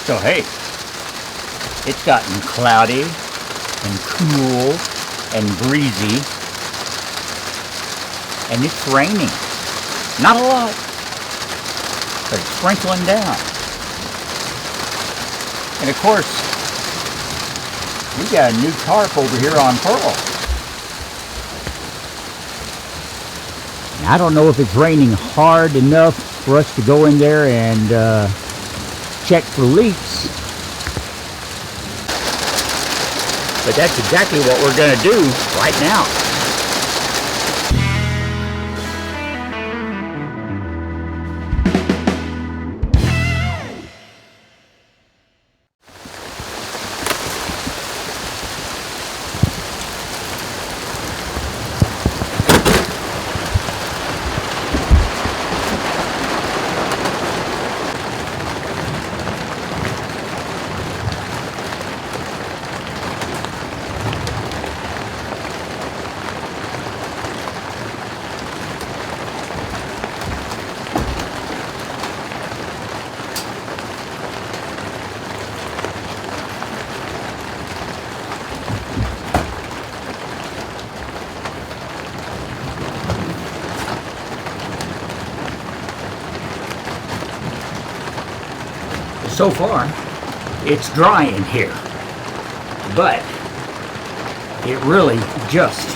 So hey, it's gotten cloudy and cool and breezy, and it's raining. Not a lot, but it's sprinkling down. And of course, we got a new tarp over here on Pearl. I don't know if it's raining hard enough for us to go in there and check for leaks. But that's exactly what we're going to do right now. So far, it's dry in here, but it really just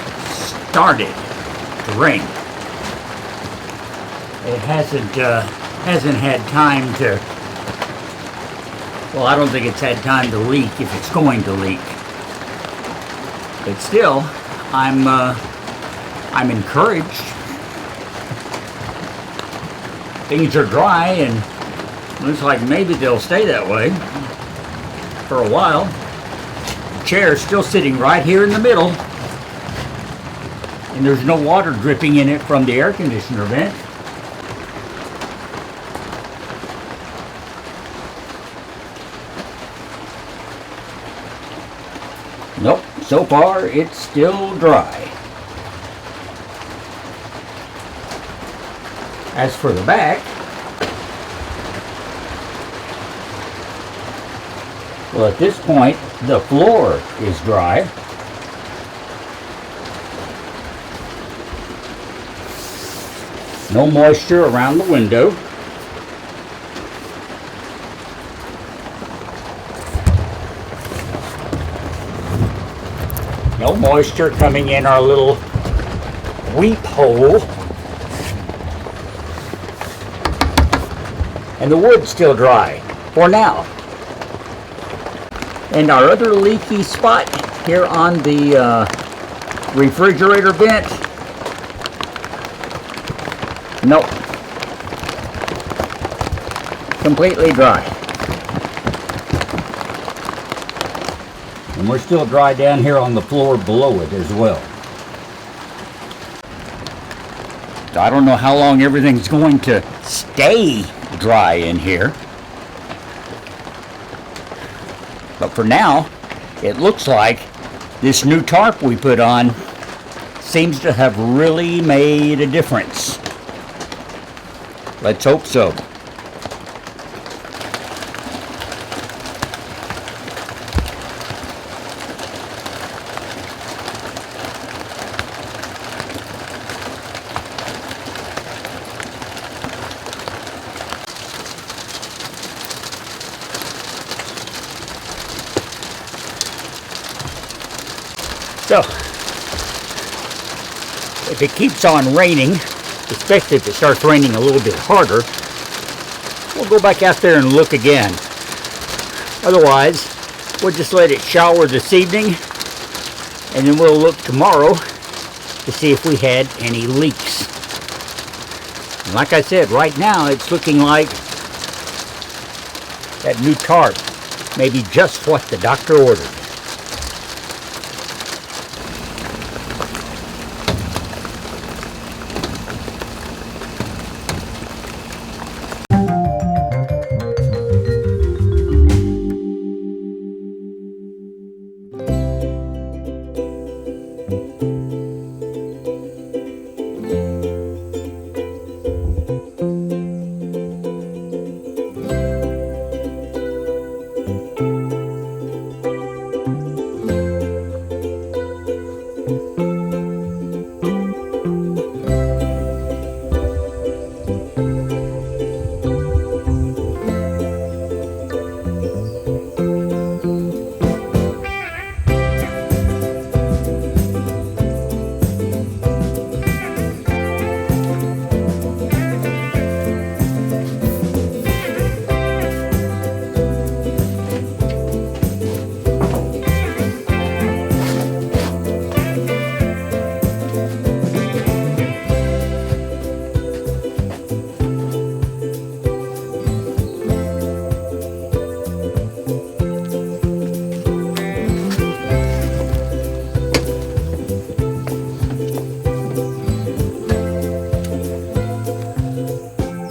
started to rain. It hasn't had time to, well, I don't think it's had time to leak if it's going to leak. But still, I'm encouraged. Things are dry and looks like maybe they'll stay that way for a while. The chair's still sitting right here in the middle, and there's no water dripping in it from the air conditioner vent. Nope, so far it's still dry. As for the back, well, at this point, the floor is dry. No moisture around the window. No moisture coming in our little weep hole. And the wood's still dry, for now. And our other leaky spot here on the refrigerator vent, nope, completely dry. And we're still dry down here on the floor below it as well. I don't know how long everything's going to stay dry in here. But for now, it looks like this new tarp we put on seems to have really made a difference. Let's hope so. So, if it keeps on raining, especially if it starts raining a little bit harder, we'll go back out there and look again. Otherwise, we'll just let it shower this evening, and then we'll look tomorrow to see if we had any leaks. And like I said, right now it's looking like that new tarp may be just what the doctor ordered.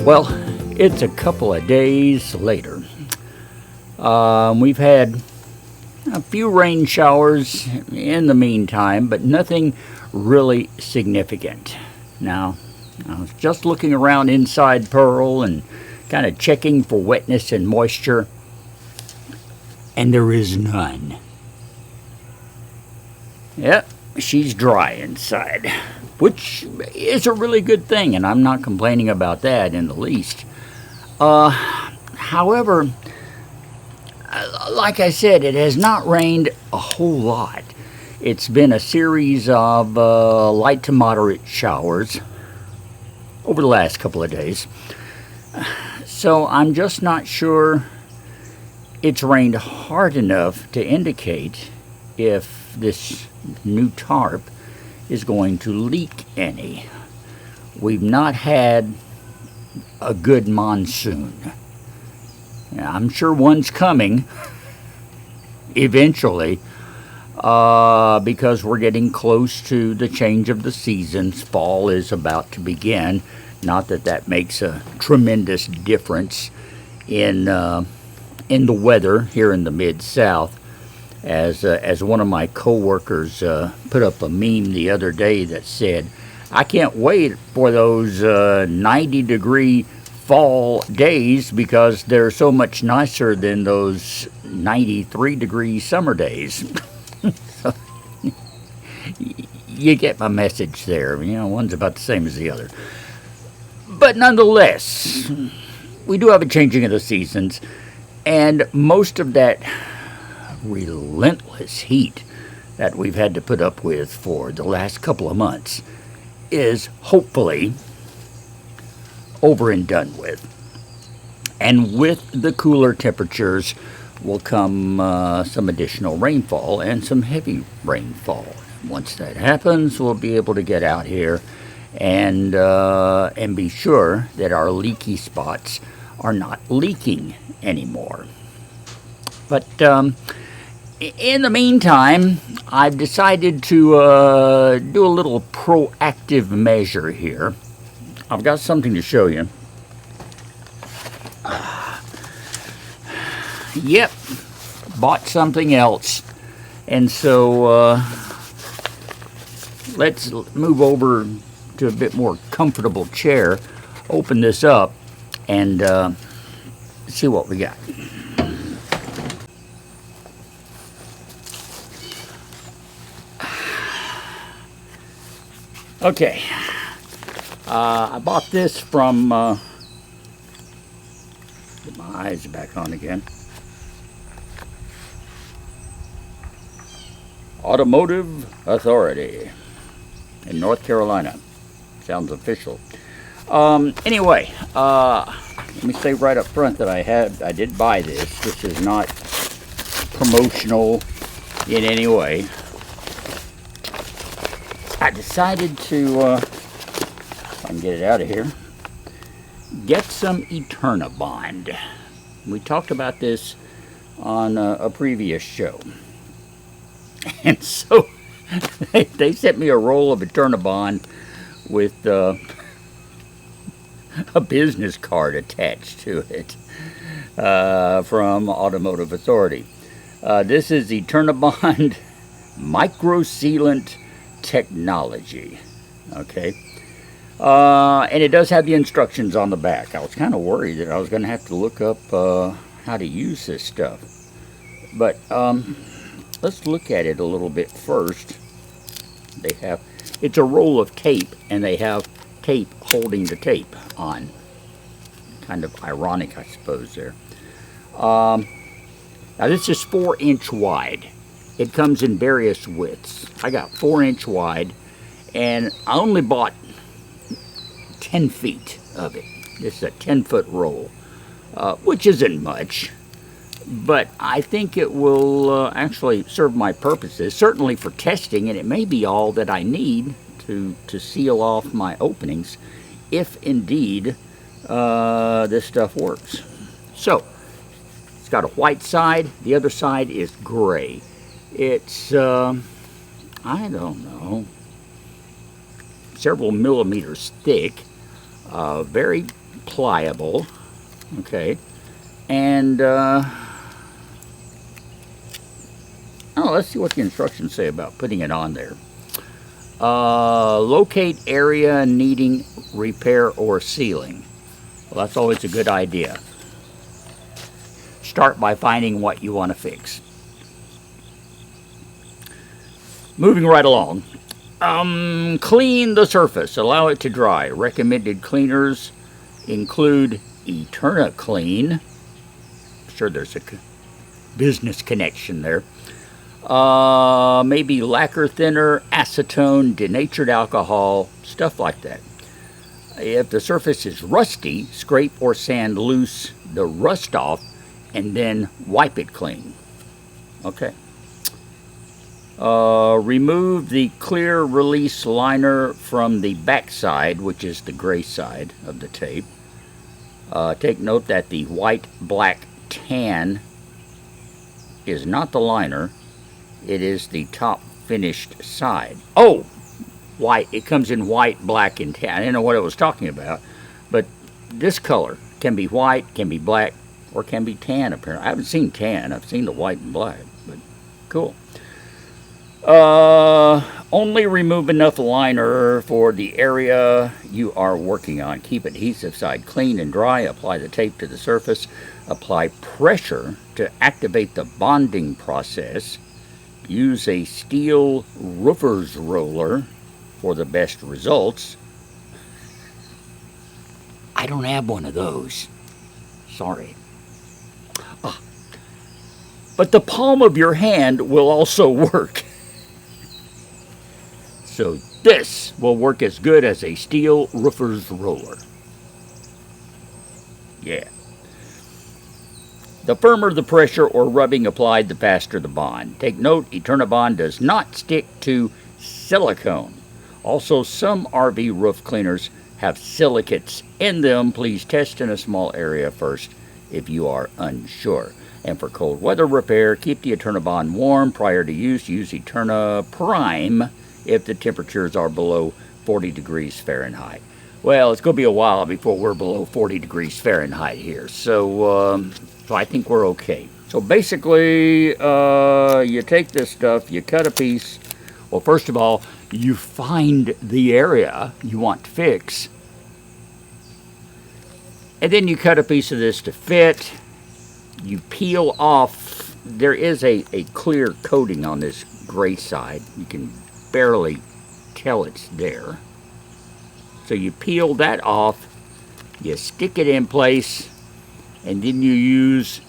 Well, it's a couple of days later. We've had a few rain showers in the meantime, but nothing really significant. Now, I was just looking around inside Pearl and kind of checking for wetness and moisture, and there is none. Yep, she's dry inside, which is a really good thing, and I'm not complaining about that in the least. However, like I said, it has not rained a whole lot. It's been a series of light to moderate showers over the last couple of days. So I'm just not sure it's rained hard enough to indicate if this new tarp is going to leak any. We've not had a good monsoon. I'm sure one's coming eventually, because we're getting close to the change of the seasons. Fall is about to begin. Not that that makes a tremendous difference in the weather here in the Mid-South. As one of my coworkers put up a meme the other day that said, "I can't wait for those 90-degree fall days because they're so much nicer than those 93-degree summer days." So, you get my message there. You know, one's about the same as the other. But nonetheless, we do have a changing of the seasons, and most of that relentless heat that we've had to put up with for the last couple of months is hopefully over and done with. And with the cooler temperatures will come some additional rainfall and some heavy rainfall. Once that happens, we'll be able to get out here and be sure that our leaky spots are not leaking anymore. But in the meantime, I've decided to do a little proactive measure here. I've got something to show you. Yep, bought something else. And so let's move over to a bit more comfortable chair, open this up, and see what we got. Okay, I bought this from, get my eyes back on again, Automotive Authority in North Carolina. Sounds official. Anyway, let me say right up front that I did buy this. This is not promotional in any way. I decided to, if I can get it out of here, get some Eternabond. We talked about this on a previous show. And so they sent me a roll of Eternabond with a business card attached to it from Automotive Authority. This is Eternabond Micro Sealant Technology. Okay. And it does have the instructions on the back. I was kind of worried that I was going to have to look up how to use this stuff. But let's look at it a little bit first. It's a roll of tape, and they have tape holding the tape on. Kind of ironic, I suppose, there. Now this is 4-inch wide. It comes in various widths. I got 4-inch wide, and I only bought 10 feet of it. This is a 10-foot roll, which isn't much, but I think it will actually serve my purposes, certainly for testing, and it may be all that I need to seal off my openings, if indeed this stuff works. So, it's got a white side, the other side is gray. It's, I don't know, several millimeters thick, very pliable. Okay. And, let's see what the instructions say about putting it on there. Locate area needing repair or sealing. Well, that's always a good idea. Start by finding what you want to fix. Moving right along. Clean the surface. Allow it to dry. Recommended cleaners include Eterna Clean. I'm sure there's a business connection there. Maybe lacquer thinner, acetone, denatured alcohol, stuff like that. If the surface is rusty, scrape or sand loose the rust off and then wipe it clean. Okay. Remove the clear release liner from the back side, which is the gray side of the tape. Take note that the white, black, tan is not the liner. It is the top finished side. Oh, white. It comes in white, black, and tan. I didn't know what it was talking about, but this color can be white, can be black, or can be tan, apparently. I haven't seen tan. I've seen the white and black, but cool. Only remove enough liner for the area you are working on. Keep adhesive side clean and dry. Apply the tape to the surface. Apply pressure to activate the bonding process. Use a steel roofer's roller for the best results. I don't have one of those. Sorry. But the palm of your hand will also work. So this will work as good as a steel roofer's roller. Yeah. The firmer the pressure or rubbing applied, the faster the bond. Take note, Eterna Bond does not stick to silicone. Also, some RV roof cleaners have silicates in them. Please test in a small area first if you are unsure. And for cold weather repair, keep the Eterna Bond warm prior to use. Use Eterna Prime if the temperatures are below 40 degrees Fahrenheit. Well, it's going to be a while before we're below 40 degrees Fahrenheit here. So I think we're okay. So basically, you take this stuff, you cut a piece. Well, first of all, you find the area you want to fix. And then you cut a piece of this to fit. You peel off. There is a clear coating on this gray side. You can barely tell it's there. So you peel that off, you stick it in place, and then you use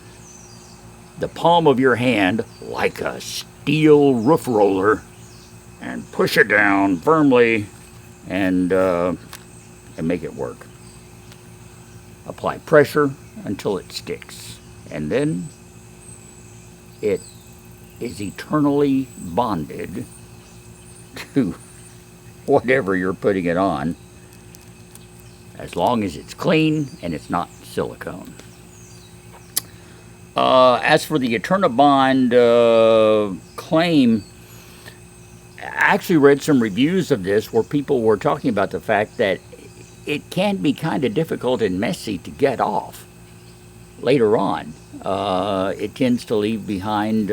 the palm of your hand like a steel roof roller and push it down firmly and make it work. Apply pressure until it sticks, and then it is eternally bonded to whatever you're putting it on, as long as it's clean and it's not silicone. As for the Eterna Bond claim, I actually read some reviews of this where people were talking about the fact that it can be kind of difficult and messy to get off later on. It tends to leave behind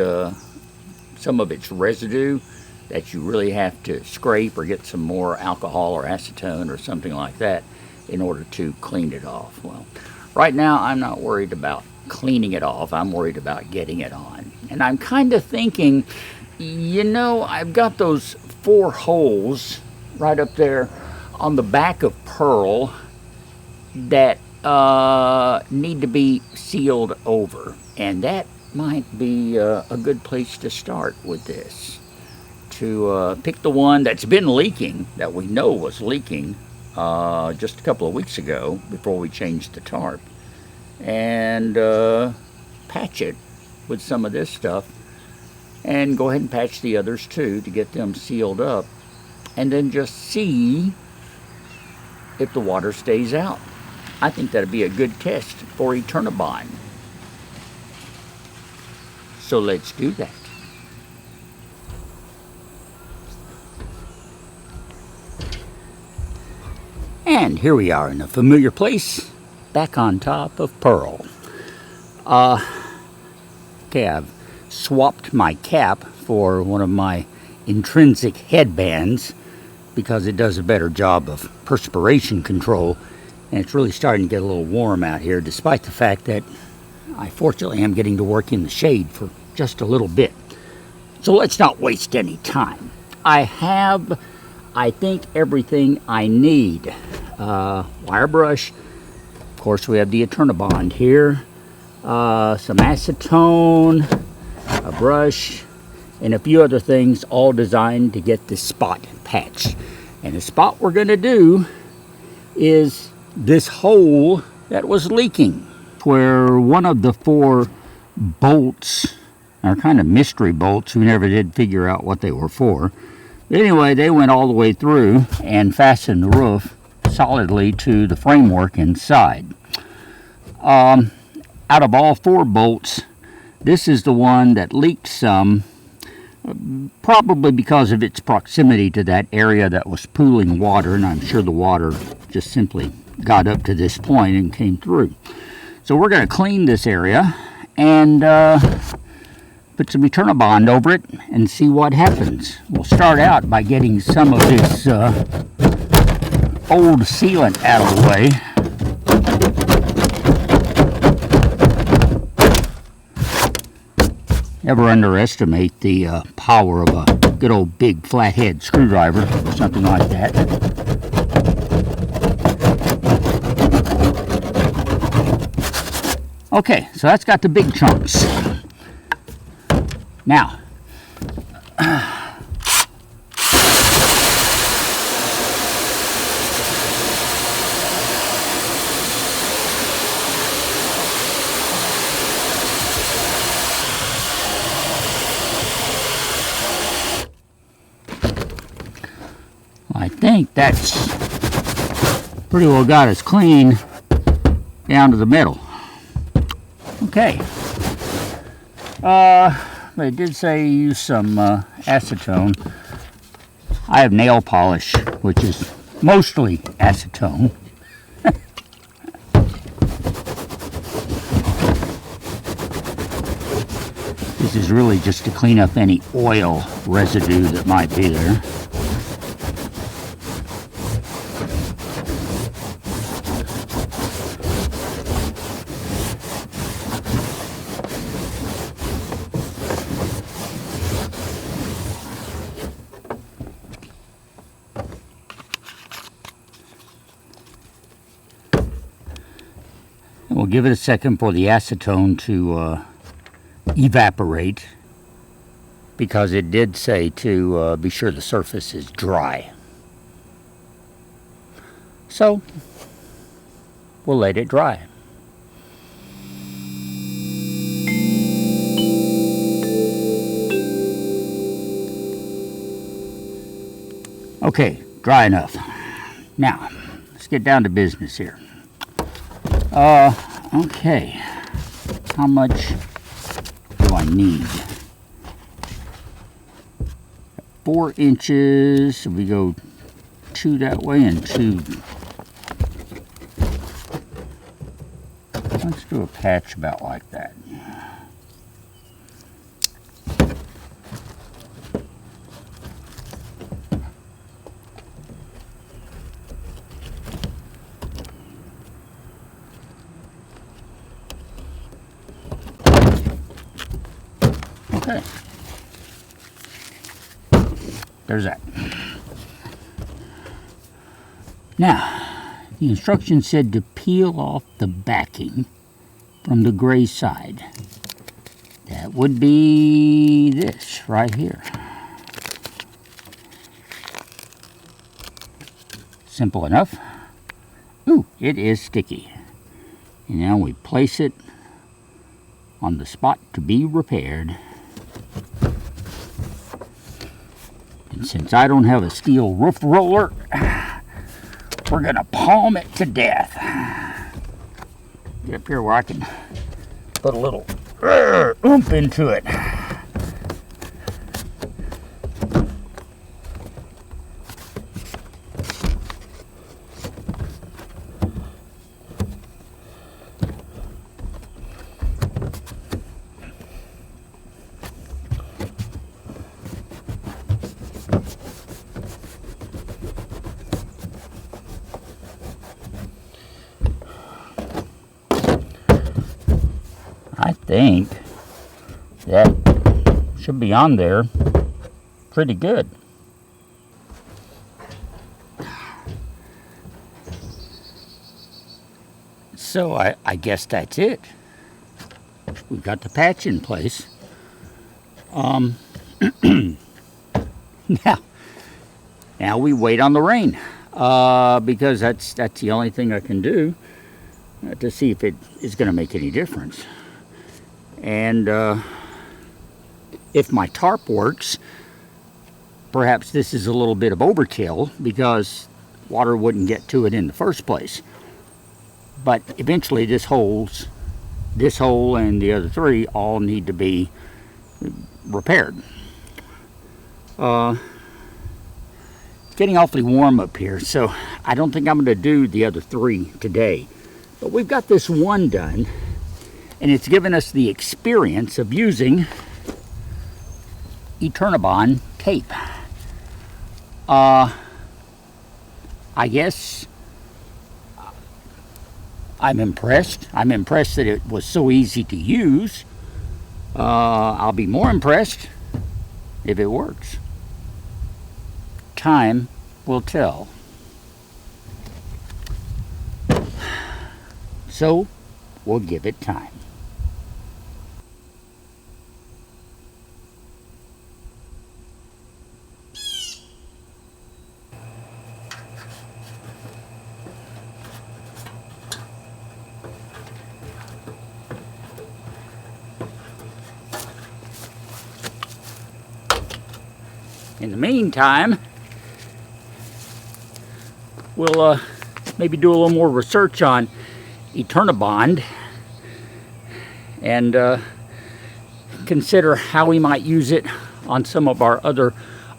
some of its residue that you really have to scrape or get some more alcohol or acetone or something like that in order to clean it off. Well, right now I'm not worried about cleaning it off. I'm worried about getting it on. And I'm kind of thinking, you know, I've got those 4 holes right up there on the back of Pearl that need to be sealed over. And that might be a good place to start with this. To pick the one that's been leaking, that we know was leaking just a couple of weeks ago before we changed the tarp, and patch it with some of this stuff, and go ahead and patch the others too to get them sealed up, and then just see if the water stays out. I think that'd be a good test for Eterna Bond. So let's do that. And here we are in a familiar place, back on top of Pearl. Okay, I've swapped my cap for one of my intrinsic headbands because it does a better job of perspiration control, and it's really starting to get a little warm out here, despite the fact that I fortunately am getting to work in the shade for just a little bit. So let's not waste any time. I have, I think, everything I need. Wire brush, of course we have the Eternabond here, some acetone, a brush, and a few other things, all designed to get this spot patched. And the spot we're going to do is this hole that was leaking, where one of the 4 bolts are kind of mystery bolts. We never did figure out what they were for. But anyway, they went all the way through and fastened the roof solidly to the framework inside. Out of all 4 bolts, this is the one that leaked some, probably because of its proximity to that area that was pooling water, and I'm sure the water just simply got up to this point and came through. So we're going to clean this area and put some Eternabond over it and see what happens. We'll start out by getting some of this old sealant out of the way. Never underestimate the power of a good old big flathead screwdriver or something like that. Okay, so that's got the big chunks. Now, I think that's pretty well got us clean down to the middle. Okay. They did say use some acetone. I have nail polish, which is mostly acetone. This is really just to clean up any oil residue that might be there. We'll give it a second for the acetone to evaporate, because it did say to be sure the surface is dry. So we'll let it dry. Okay, dry enough. Now, let's get down to business here. Okay, how much do I need? 4 inches, so we go 2 that way and 2. Let's do a patch about like that. Okay, there's that. Now, the instructions said to peel off the backing from the gray side. That would be this right here. Simple enough. Ooh, it is sticky. And now we place it on the spot to be repaired. And since I don't have a steel roof roller, we're gonna palm it to death. Get up here where I can put a little oomph into it. think that should be on there pretty good. So I guess that's it. We've got the patch in place. Now we wait on the rain, because that's the only thing I can do to see if it is going to make any difference. And if my tarp works, perhaps this is a little bit of overkill because water wouldn't get to it in the first place. But eventually this hole and the other three all need to be repaired. It's getting awfully warm up here, so I don't think I'm going to do the other three today. But we've got this one done, and it's given us the experience of using Eternabond tape. I guess I'm impressed. I'm impressed that it was so easy to use. I'll be more impressed if it works. Time will tell. So we'll give it time. In the meantime, we'll maybe do a little more research on Eternabond and consider how we might use it on some of our other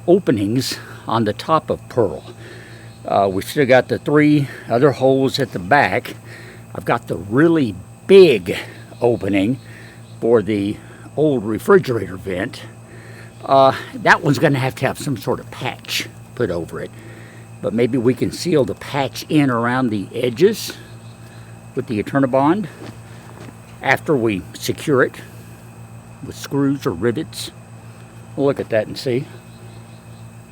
openings on the top of Pearl. We've still got the 3 other holes at the back. I've got the really big opening for the old refrigerator vent. That one's going to have some sort of patch put over it. But maybe we can seal the patch in around the edges with the Eternabond after we secure it with screws or rivets. We'll look at that and see.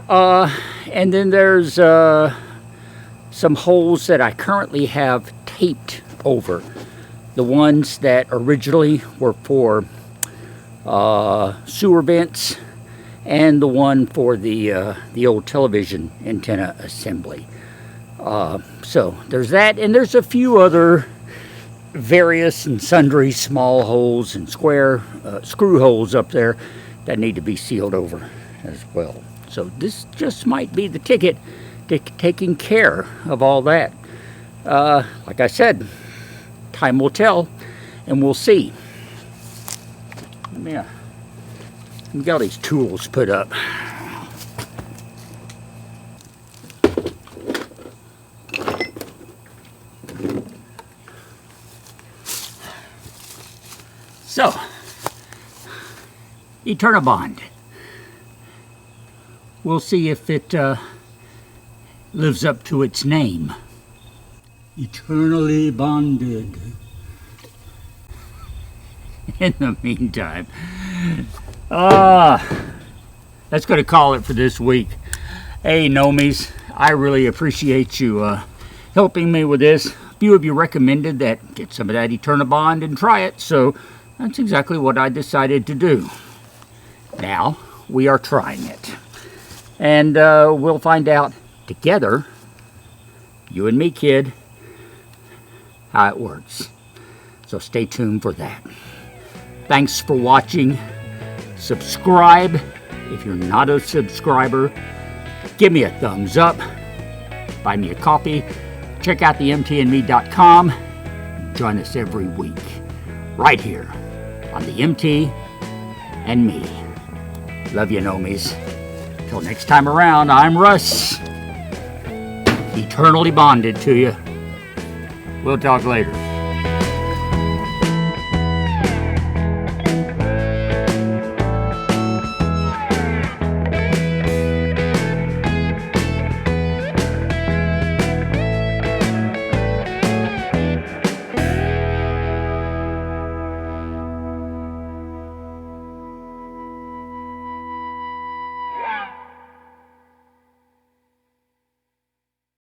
And then there's some holes that I currently have taped over. The ones that originally were for sewer vents, and the one for the old television antenna assembly. So there's that, and there's a few other various and sundry small holes and square screw holes up there that need to be sealed over as well. So this just might be the ticket to taking care of all that. Like I said, time will tell, and we'll see. Yeah. We've got these tools put up. So, Eternabond. We'll see if it lives up to its name. Eternally bonded. In the meantime, that's going to call it for this week. Hey, Nomies, I really appreciate you helping me with this. A few of you recommended that get some of that Eternabond and try it, so that's exactly what I decided to do. Now, we are trying it. And we'll find out together, you and me, kid, how it works. So stay tuned for that. Thanks for watching. Subscribe if you're not a subscriber. Give me a thumbs up. Buy me a coffee. Check out the mtandme.com. Join us every week right here on the MT and Me. Love you, Nomies. Till next time around, I'm Russ. Eternally bonded to you. We'll talk later.